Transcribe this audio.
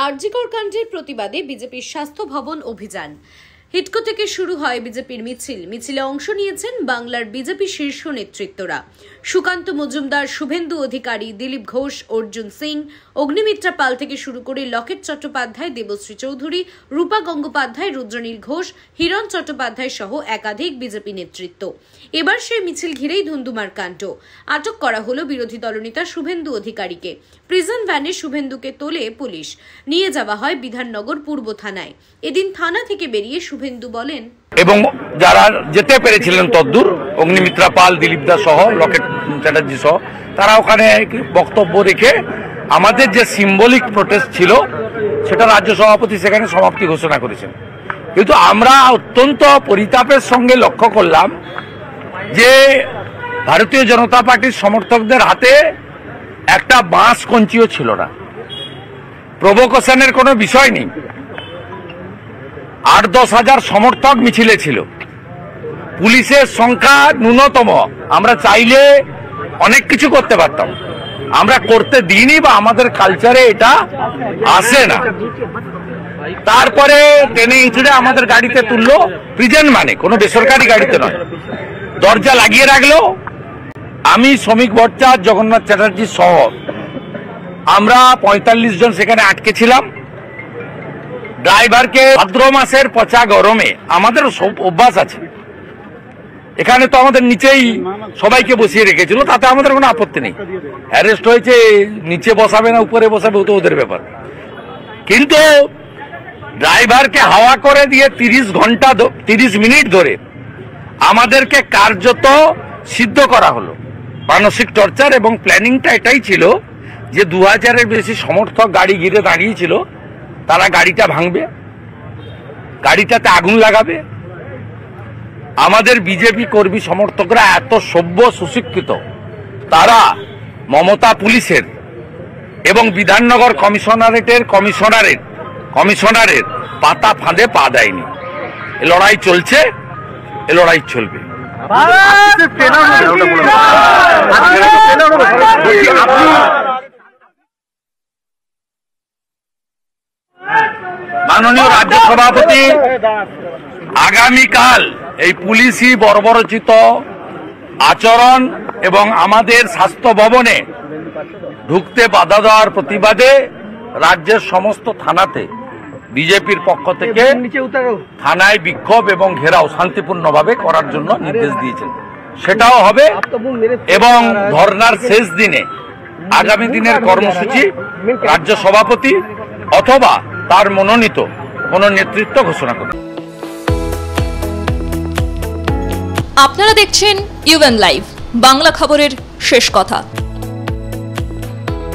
আরজিকর কাণ্ডের প্রতিবাদে বিজেপির স্বাস্থ্য ভবন অভিযান। হিটকো থেকে শুরু হয় বিজেপির মিছিলে অংশ নিয়েছেন বাংলার বিজেপি শীর্ষ নেতৃত্বরা। সুকান্ত মজুমদার, শুভেন্দু অধিকারী, দিলীপ ঘোষ, অর্জুন সিং, অগ্নিমিত্রা পাল থেকে শুরু করে লকেট চট্টোপাধ্যায়, দেবশ্রী চৌধুরী, রূপা গঙ্গোপাধ্যায়, রুদ্রনীল ঘোষ, হিরণ চট্টোপাধ্যায় সহ একাধিক বিজেপি নেতৃত্ব। এবার সেই মিছিল ঘিরেই ধুন্ধুমার কাণ্ড। আটক করা হলো বিরোধী দলনেতা শুভেন্দু অধিকারীকে। প্রিজন ভ্যানে শুভেন্দুকে তোলে পুলিশ, নিয়ে যাওয়া হয় বিধাননগর পূর্ব থানায়। এদিন থানা থেকে বেরিয়ে শুভেন্দু বলেন, এবং যারা যেতে পেরেছিলেন তদ্দূর, অগ্নিমিত্রা পাল, দিলীপ দা সহ লকেট চ্যাটার্জি সহ, তারা ওখানে বক্তব্য রেখে আমাদের যে সিম্বলিক প্রোটেস্ট ছিল সেটা রাজ্য সভাপতি সেখানে সমাপ্তি ঘোষণা করেছেন। কিন্তু আমরা অত্যন্ত পরিতাপের সঙ্গে লক্ষ্য করলাম যে ভারতীয় জনতা পার্টির সমর্থকদের হাতে একটা বাঁশ কঞ্চিও ছিল না। প্রভোকেশনের কোনো বিষয় নেই। 8-10 হাজার সমর্থক মিছিলে ছিল। পুলিশের সংখ্যা ন্যূনতম। আমরা চাইলে অনেক কিছু করতে পারতাম, আমরা করতে দিইনি বা আমাদের কালচারে এটা আসে না। তারপরে টেনে ইঁচড়ে আমাদের গাড়িতে তুললো, প্রিজন মানে কোনো বেসরকারি গাড়িতে নয়, দরজা লাগিয়ে রাখলো। আমি, শ্রমিক ভট্টাচার্য, জগন্নাথ চ্যাটার্জি সহ আমরা 45 জন সেখানে আটকে ছিলাম। ড্রাইভারকে ভাদ্র মাসের পচা গরমে, আমাদের সব অভ্যাস আছে, এখানে তো আমাদের নিচেই সবাইকে বসিয়ে রেখেছিল, তাতে আমাদের কোনো আপত্তি নেই। অ্যারেস্ট হয়েছে, নিচে বসাবে না উপরে বসাবে ও তো ওদের ব্যাপার। কিন্তু ড্রাইভারকে হাওয়া করে দিয়ে 30 মিনিট ধরে আমাদেরকে কার্যত সিদ্ধ করা হলো, মানসিক টর্চার। এবং প্ল্যানিংটা এটাই ছিল যে 2000-এর বেশি সমর্থক গাড়ি ঘিরে দাঁড়িয়েছিল, তারা গাড়িটা ভাঙবে, গাড়িটাতে আগুন লাগাবে। আমাদের বিজেপি কর্মী সমর্থকরা এত সভ্য সুশিক্ষিত, তারা মমতা পুলিশের এবং বিধাননগর কমিশনারের পাতা ফাঁদে পা দেয়নি। এ লড়াই চলছে, এ লড়াই চলবে। মাননীয় রাজ্য সভাপতি আগামীকাল এই পুলিশি বর্বরোচিত আচরণ এবং আমাদের স্বাস্থ্য ভবনে ঢুকতে বাধা দেওয়ার প্রতিবাদে রাজ্যের সমস্ত থানাতে বিজেপির পক্ষ থেকে থানায় বিক্ষোভ এবং ঘেরাও শান্তিপূর্ণভাবে করার জন্য নির্দেশ দিয়েছেন। সেটাও হবে। এবং ধর্নার শেষ দিনে আগামী দিনের কর্মসূচি রাজ্য সভাপতি অথবা তার মনোনীত কোন নেতৃত্ব ঘোষণা করবে। আপনারা দেখছেন ইউএন লাইভ, বাংলা খবরের শেষ কথা।